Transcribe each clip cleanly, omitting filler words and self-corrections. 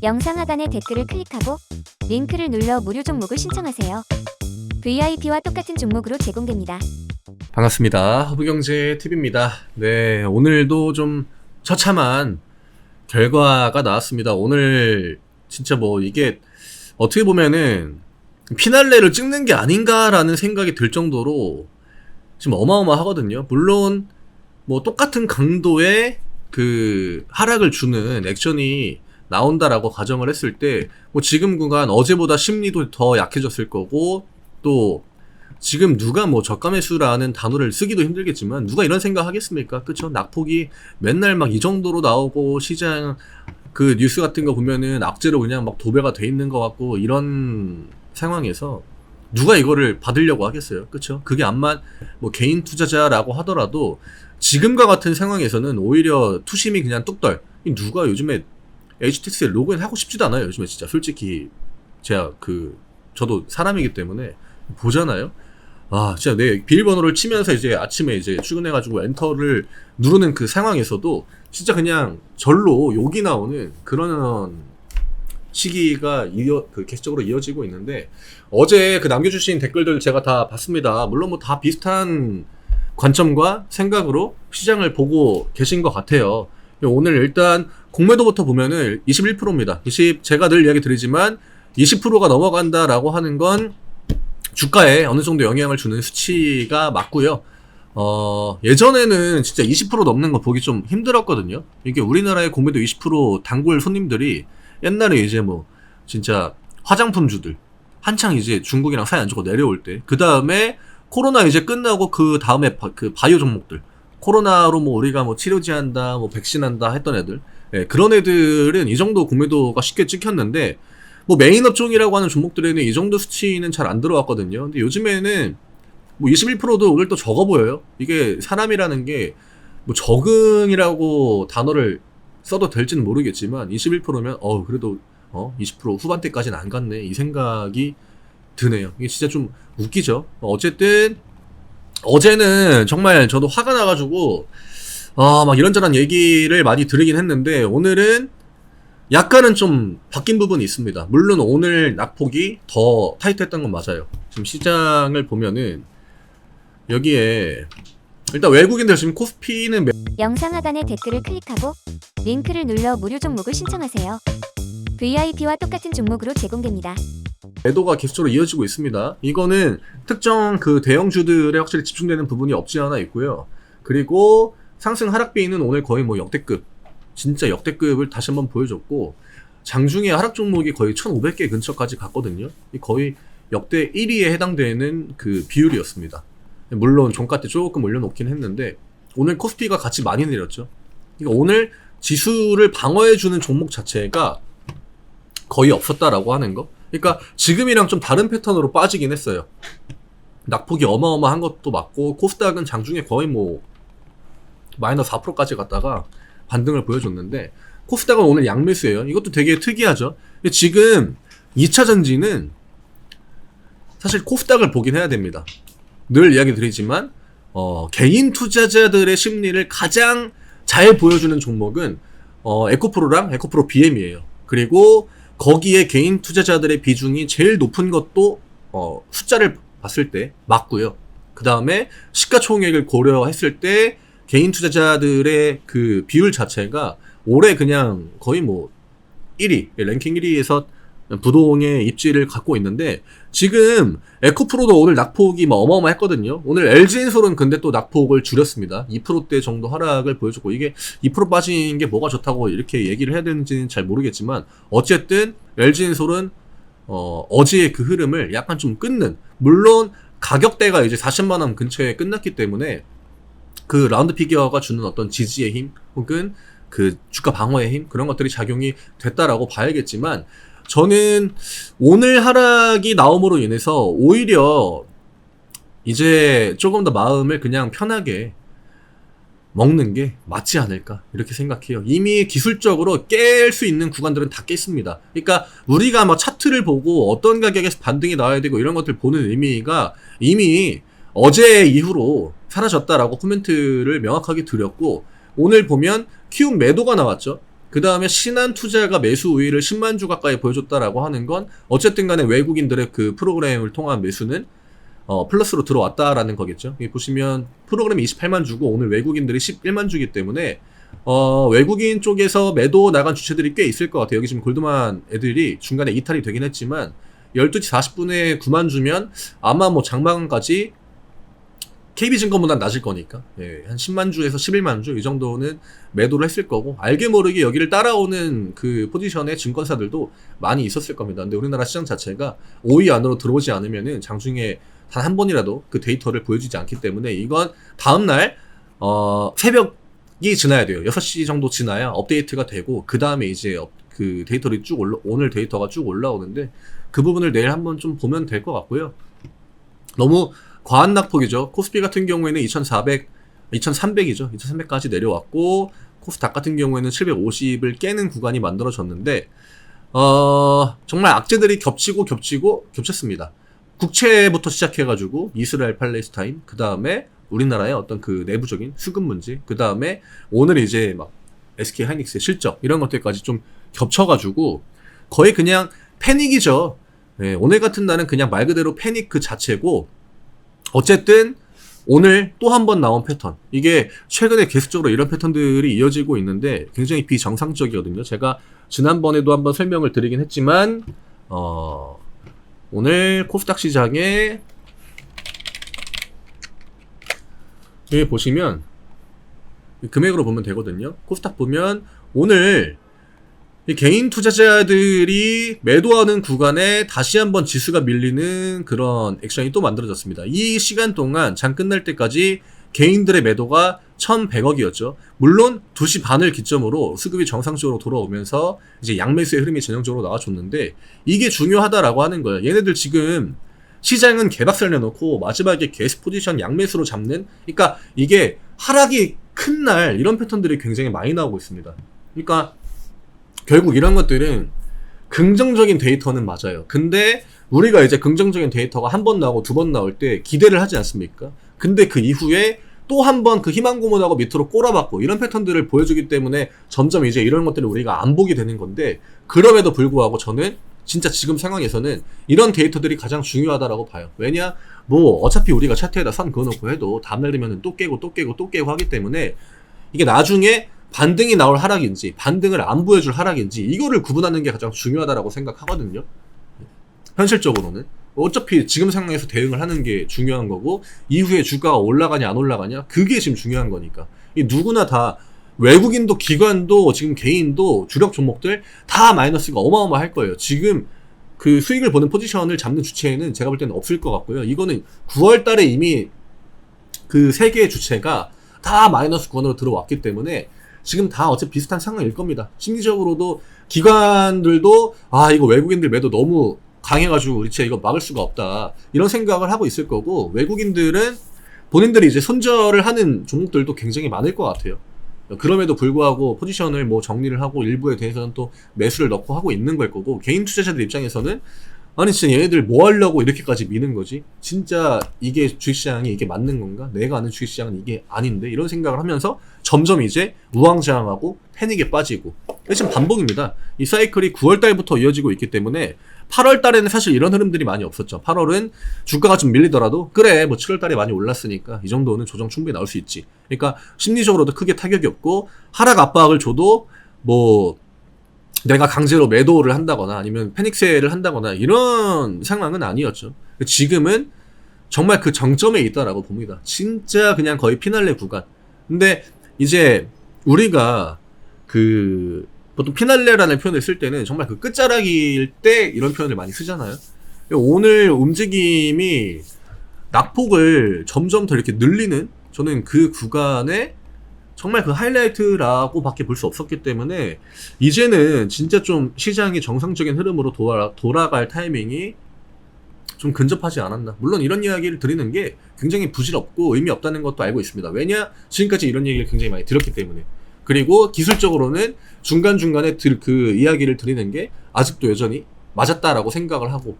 영상 하단의 댓글을 클릭하고 링크를 눌러 무료 종목을 신청하세요. VIP와 똑같은 종목으로 제공됩니다. 반갑습니다. 허브경제TV입니다. 네, 오늘도 좀 처참한 결과가 나왔습니다. 오늘 진짜 뭐 이게 어떻게 보면은 피날레를 찍는 게 아닌가라는 생각이 들 정도로 지금 어마어마하거든요. 물론 뭐 똑같은 강도의 그 하락을 주는 액션이 나온다라고 가정을 했을 때 뭐 지금 구간 어제보다 심리도 더 약해졌을 거고, 또 지금 누가 뭐 저가 매수라는 단어를 쓰기도 힘들겠지만 누가 이런 생각 하겠습니까? 그쵸? 낙폭이 맨날 막 이 정도로 나오고 시장 그 뉴스 같은 거 보면은 악재로 그냥 막 도배가 돼 있는 것 같고, 이런 상황에서 누가 이거를 받으려고 하겠어요? 그쵸? 그게 암만 뭐 개인 투자자라고 하더라도 지금과 같은 상황에서는 오히려 투심이 그냥 뚝떨. 누가 요즘에 HTX에 로그인 하고 싶지도 않아요. 요즘에 진짜 솔직히 제가 저도 사람이기 때문에 보잖아요. 아, 진짜 내 비밀번호를 치면서 이제 아침에 이제 출근해가지고 엔터를 누르는 그 상황에서도 진짜 그냥 절로 욕이 나오는 그런 시기가 계속적으로 이어지고 있는데, 어제 그 남겨주신 댓글들 제가 다 봤습니다. 물론 뭐 다 비슷한 관점과 생각으로 시장을 보고 계신 것 같아요. 오늘 일단 공매도부터 보면은 21%입니다. 제가 늘 이야기 드리지만 20%가 넘어간다라고 하는 건 주가에 어느 정도 영향을 주는 수치가 맞고요. 예전에는 진짜 20% 넘는 거 보기 좀 힘들었거든요. 이게 우리나라의 공매도 20% 단골 손님들이 옛날에 이제 뭐 진짜 화장품주들 한창 이제 중국이랑 사이 안 좋고 내려올 때, 그 다음에 코로나 이제 끝나고 그 다음에 그 바이오 종목들, 코로나로 뭐 우리가 뭐 치료제한다, 뭐 백신한다 했던 애들, 예, 그런 애들은 이 정도 공매도가 쉽게 찍혔는데, 뭐 메인 업종이라고 하는 종목들에는 이 정도 수치는 잘 안 들어왔거든요. 근데 요즘에는 뭐 21%도 오늘 또 적어 보여요. 이게 사람이라는 게 뭐 적응이라고 단어를 써도 될지는 모르겠지만 21%면 그래도 20% 후반대까지는 안 갔네, 이 생각이 드네요. 이게 진짜 좀 웃기죠. 어쨌든 어제는 정말 저도 화가 나가지고 막 이런저런 얘기를 많이 들으긴 했는데, 오늘은 약간은 좀 바뀐 부분이 있습니다. 물론 오늘 낙폭이 더 타이트했던 건 맞아요. 지금 시장을 보면은 여기에 일단 외국인들 지금 코스피는 영상 하단의 댓글을 클릭하고 링크를 눌러 무료 종목을 신청하세요. VIP와 똑같은 종목으로 제공됩니다. 매도가 계속적으로 이어지고 있습니다. 이거는 특정 그 대형주들에 확실히 집중되는 부분이 없지 않아 있고요. 그리고 상승 하락비는 오늘 거의 뭐 역대급, 진짜 역대급을 다시 한번 보여줬고, 장중에 하락 종목이 거의 1,500개 근처까지 갔거든요. 거의 역대 1위에 해당되는 그 비율이었습니다. 물론 종가 때 조금 올려놓긴 했는데 오늘 코스피가 같이 많이 내렸죠. 그러니까 오늘 지수를 방어해주는 종목 자체가 거의 없었다라고 하는 거. 그러니까 지금이랑 좀 다른 패턴으로 빠지긴 했어요. 낙폭이 어마어마한 것도 맞고, 코스닥은 장중에 거의 뭐 마이너스 4%까지 갔다가 반등을 보여줬는데, 코스닥은 오늘 양매수예요. 이것도 되게 특이하죠. 근데 지금 2차 전지는 사실 코스닥을 보긴 해야 됩니다. 늘 이야기 드리지만 개인 투자자들의 심리를 가장 잘 보여주는 종목은 에코프로랑 에코프로 BM이에요. 그리고 거기에 개인 투자자들의 비중이 제일 높은 것도 숫자를 봤을 때 맞고요. 그 다음에 시가총액을 고려했을 때 개인 투자자들의 그 비율 자체가 올해 그냥 거의 뭐 1위, 랭킹 1위에서 부동의 입지를 갖고 있는데, 지금 에코프로도 오늘 낙폭이 막 어마어마했거든요. 오늘 LG엔솔은 근데 또 낙폭을 줄였습니다. 2%대 정도 하락을 보여줬고, 이게 2% 빠진 게 뭐가 좋다고 이렇게 얘기를 해야 되는지는 잘 모르겠지만, 어쨌든 LG엔솔은 어제의 그 흐름을 약간 좀 끊는, 물론 가격대가 이제 40만원 근처에 끝났기 때문에 그 라운드 피겨가 주는 어떤 지지의 힘, 혹은 그 주가 방어의 힘, 그런 것들이 작용이 됐다라고 봐야겠지만, 저는 오늘 하락이 나옴으로 인해서 오히려 이제 조금 더 마음을 그냥 편하게 먹는 게 맞지 않을까, 이렇게 생각해요. 이미 기술적으로 깰 수 있는 구간들은 다 깼습니다. 그러니까 우리가 막 차트를 보고 어떤 가격에서 반등이 나와야 되고 이런 것들 보는 의미가 이미 어제 이후로 사라졌다라고 코멘트를 명확하게 드렸고, 오늘 보면 키움 매도가 나왔죠. 그 다음에 신한투자가 매수 우위를 10만 주 가까이 보여줬다라고 하는 건 어쨌든 간에 외국인들의 그 프로그램을 통한 매수는 플러스로 들어왔다라는 거겠죠. 여기 보시면 프로그램이 28만 주고 오늘 외국인들이 11만 주기 때문에 외국인 쪽에서 매도 나간 주체들이 꽤 있을 것 같아요. 여기 지금 골드만 애들이 중간에 이탈이 되긴 했지만 12시 40분에 9만 주면 아마 뭐 장마감까지 KB증권보단 낮을 거니까 한 10만 주에서 11만 주 이 정도는 매도를 했을 거고 알게 모르게 여기를 따라오는 그 포지션의 증권사들도 많이 있었을 겁니다. 근데 우리나라 시장 자체가 5위 안으로 들어오지 않으면은 장중에 단 한 번이라도 그 데이터를 보여주지 않기 때문에 이건 다음날 새벽이 지나야 돼요. 6시 정도 지나야 업데이트가 되고 그 다음에 이제 그 데이터를 오늘 데이터가 쭉 올라오는데 그 부분을 내일 한번 좀 보면 될 것 같고요. 너무 과한 낙폭이죠. 코스피 같은 경우에는 2300이죠. 2300까지 내려왔고 코스닥 같은 경우에는 750을 깨는 구간이 만들어졌는데 정말 악재들이 겹쳤습니다. 국채부터 시작해가지고 이스라엘 팔레스타인, 그 다음에 우리나라의 어떤 그 내부적인 수급 문제, 그 다음에 오늘 이제 막 SK 하이닉스의 실적 이런 것들까지 좀 겹쳐가지고 거의 그냥 패닉이죠. 네, 오늘 같은 날은 그냥 말 그대로 패닉 그 자체고 어쨌든 오늘 또 한 번 나온 패턴, 이게 최근에 계속적으로 이런 패턴들이 이어지고 있는데 굉장히 비정상적이거든요. 제가 지난번에도 한번 설명을 드리긴 했지만 오늘 코스닥 시장에 여기 보시면 금액으로 보면 되거든요. 코스닥 보면 오늘 이 개인 투자자들이 매도하는 구간에 다시 한번 지수가 밀리는 그런 액션이 또 만들어졌습니다. 이 시간 동안 장 끝날 때까지 개인들의 매도가 1100억이었죠. 물론 2시 반을 기점으로 수급이 정상적으로 돌아오면서 이제 양매수의 흐름이 전형적으로 나와줬는데 이게 중요하다라고 하는 거예요. 얘네들 지금 시장은 개박살 내놓고 마지막에 개스 포지션 양매수로 잡는, 그러니까 이게 하락이 큰 날 이런 패턴들이 굉장히 많이 나오고 있습니다. 그러니까 결국 이런 것들은 긍정적인 데이터는 맞아요. 근데 우리가 이제 긍정적인 데이터가 한 번 나오고 두 번 나올 때 기대를 하지 않습니까? 근데 그 이후에 또 한 번 그 희망 고문하고 밑으로 꼬라박고 이런 패턴들을 보여주기 때문에 점점 이제 이런 것들을 우리가 안 보게 되는 건데, 그럼에도 불구하고 저는 진짜 지금 상황에서는 이런 데이터들이 가장 중요하다라고 봐요. 왜냐? 뭐 어차피 우리가 차트에다 선 그어놓고 해도 다음날 되면 또 깨고 하기 때문에 이게 나중에 반등이 나올 하락인지 반등을 안 보여줄 하락인지 이거를 구분하는 게 가장 중요하다라고 생각하거든요. 현실적으로는 어차피 지금 상황에서 대응을 하는 게 중요한 거고, 이후에 주가가 올라가냐 안 올라가냐 그게 지금 중요한 거니까. 이 누구나 다, 외국인도 기관도 지금 개인도 주력 종목들 다 마이너스가 어마어마할 거예요. 지금 그 수익을 보는 포지션을 잡는 주체는 제가 볼 때는 없을 것 같고요. 이거는 9월 달에 이미 그 세 개의 주체가 다 마이너스 구간으로 들어왔기 때문에 지금 다 어차피 비슷한 상황일 겁니다. 심리적으로도 기관들도 이거 외국인들 매도 너무 강해가지고 우리 진짜 이거 막을 수가 없다 이런 생각을 하고 있을 거고, 외국인들은 본인들이 이제 손절을 하는 종목들도 굉장히 많을 것 같아요. 그럼에도 불구하고 포지션을 뭐 정리를 하고 일부에 대해서는 또 매수를 넣고 하고 있는 걸 거고, 개인 투자자들 입장에서는 아니 진짜 얘네들 뭐 하려고 이렇게까지 미는 거지? 진짜 이게 주식시장이 이게 맞는 건가? 내가 아는 주식시장은 이게 아닌데? 이런 생각을 하면서 점점 이제 우왕좌왕하고 패닉에 빠지고, 지금 반복입니다. 이 사이클이 9월달부터 이어지고 있기 때문에 8월달에는 사실 이런 흐름들이 많이 없었죠. 8월은 주가가 좀 밀리더라도 그래 뭐 7월달에 많이 올랐으니까 이 정도는 조정 충분히 나올 수 있지. 그러니까 심리적으로도 크게 타격이 없고, 하락 압박을 줘도 뭐 내가 강제로 매도를 한다거나 아니면 패닉세를 한다거나 이런 상황은 아니었죠. 지금은 정말 그 정점에 있다라고 봅니다. 진짜 그냥 거의 피날레 구간. 근데 이제 우리가 그 보통 피날레라는 표현을 쓸 때는 정말 그 끝자락일 때 이런 표현을 많이 쓰잖아요. 오늘 움직임이 낙폭을 점점 더 이렇게 늘리는, 저는 그 구간에 정말 그 하이라이트라고 밖에 볼 수 없었기 때문에 이제는 진짜 좀 시장이 정상적인 흐름으로 돌아갈 타이밍이 좀 근접하지 않았나. 물론 이런 이야기를 드리는 게 굉장히 부질없고 의미 없다는 것도 알고 있습니다. 왜냐? 지금까지 이런 얘기를 굉장히 많이 들었기 때문에. 그리고 기술적으로는 중간중간에 그 이야기를 드리는 게 아직도 여전히 맞았다라고 생각을 하고,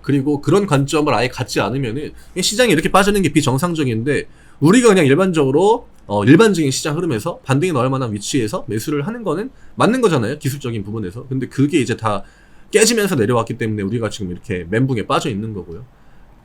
그리고 그런 관점을 아예 갖지 않으면은 시장이 이렇게 빠지는 게 비정상적인데, 우리가 그냥 일반적으로 일반적인 시장 흐름에서 반등이 나올 만한 위치에서 매수를 하는 거는 맞는 거잖아요. 기술적인 부분에서. 근데 그게 이제 다 깨지면서 내려왔기 때문에 우리가 지금 이렇게 멘붕에 빠져 있는 거고요.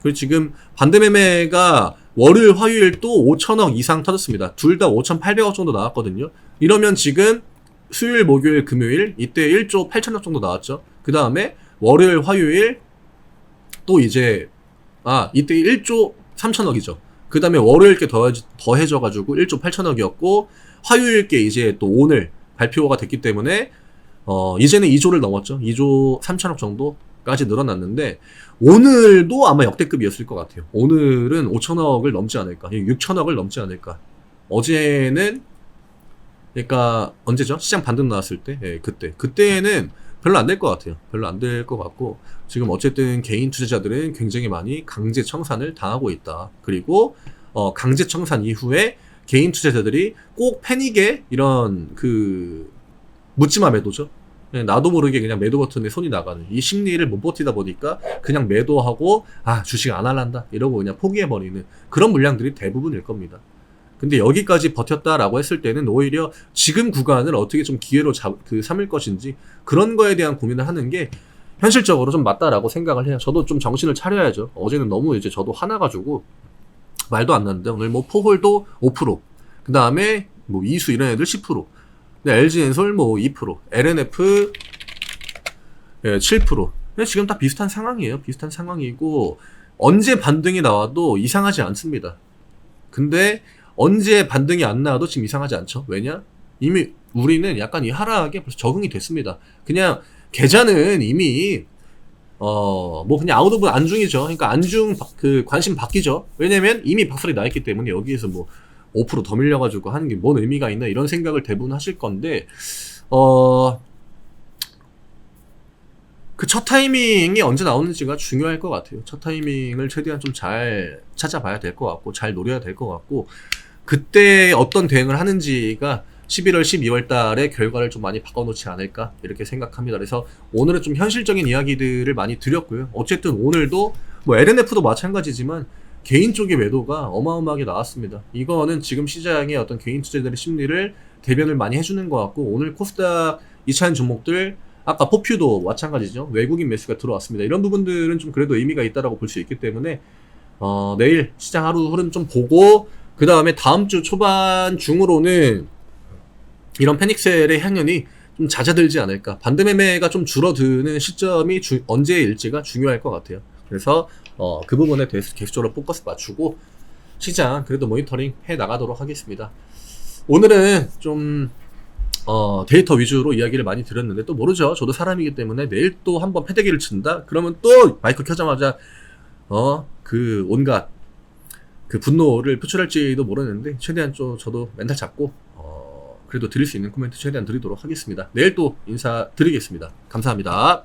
그리고 지금 반대 매매가 월요일, 화요일 또 5천억 이상 터졌습니다. 둘 다 5,800억 정도 나왔거든요. 이러면 지금 수요일, 목요일, 금요일 이때 1조 8천억 정도 나왔죠. 그 다음에 월요일, 화요일 또 이제 이때 1조 3천억이죠. 그 다음에 월요일께 더해져가지고 1조 8천억이었고 화요일께 이제 또 오늘 발표가 됐기 때문에 이제는 2조를 넘었죠. 2조 3천억 정도까지 늘어났는데 오늘도 아마 역대급이었을 것 같아요. 오늘은 5천억을 넘지 않을까, 6천억을 넘지 않을까. 어제는 그러니까 언제죠? 시장 반등 나왔을 때, 그때는 별로 안 될 것 같아요. 별로 안 될 것 같고 지금 어쨌든 개인 투자자들은 굉장히 많이 강제 청산을 당하고 있다. 그리고 강제 청산 이후에 개인 투자자들이 꼭 패닉에 이런 묻지마 매도죠. 나도 모르게 그냥 매도 버튼에 손이 나가는 이 심리를 못 버티다 보니까 그냥 매도하고 주식 안 할란다 이러고 그냥 포기해버리는 그런 물량들이 대부분일 겁니다. 근데 여기까지 버텼다라고 했을 때는 오히려 지금 구간을 어떻게 좀 기회로 삼을 것인지 그런 거에 대한 고민을 하는 게 현실적으로 좀 맞다라고 생각을 해요. 저도 좀 정신을 차려야죠. 어제는 너무 이제 저도 화나가지고 말도 안 나는데 오늘 뭐 포홀도 5%, 그 다음에 뭐 이수 이런 애들 10%, 근데 LG엔솔 뭐 2%, LNF 7%. 지금 다 비슷한 상황이에요. 비슷한 상황이고 언제 반등이 나와도 이상하지 않습니다. 근데 언제 반등이 안 나와도 지금 이상하지 않죠. 왜냐? 이미 우리는 약간 이 하락에 벌써 적응이 됐습니다. 그냥 계좌는 이미 뭐 그냥 아웃 오브 안중이죠. 그러니까 안중 관심 바뀌죠. 왜냐면 이미 박살이 나 있기 때문에 여기에서 뭐 5% 더 밀려가지고 하는 게 뭔 의미가 있나 이런 생각을 대부분 하실 건데 그 첫 타이밍이 언제 나오는지가 중요할 것 같아요. 첫 타이밍을 최대한 좀 잘 찾아봐야 될 것 같고 잘 노려야 될 것 같고 그때 어떤 대응을 하는지가 11월, 12월 달에 결과를 좀 많이 바꿔놓지 않을까 이렇게 생각합니다. 그래서 오늘은 좀 현실적인 이야기들을 많이 드렸고요. 어쨌든 오늘도 뭐 LNF도 마찬가지지만 개인 쪽의 매도가 어마어마하게 나왔습니다. 이거는 지금 시장의 어떤 개인 투자자들의 심리를 대변을 많이 해주는 것 같고 오늘 코스닥 2차전 종목들 아까 포퓨도 마찬가지죠. 외국인 매수가 들어왔습니다. 이런 부분들은 좀 그래도 의미가 있다라고 볼 수 있기 때문에 내일 시장 하루 흐름 좀 보고 그 다음에 다음 주 초반 중으로는 이런 패닉셀의 향연이 좀 잦아들지 않을까. 반대 매매가 좀 줄어드는 시점이 언제일지가 중요할 것 같아요. 그래서 그 부분에 대해서 계속적으로 포커스 맞추고 시장 그래도 모니터링 해 나가도록 하겠습니다. 오늘은 좀 데이터 위주로 이야기를 많이 드렸는데 또 모르죠. 저도 사람이기 때문에 내일 또 한번 패대기를 친다? 그러면 또 마이크 켜자마자 온갖 분노를 표출할지도 모르는데 최대한 저도 멘탈 잡고 그래도 드릴 수 있는 코멘트 최대한 드리도록 하겠습니다. 내일 또 인사드리겠습니다. 감사합니다.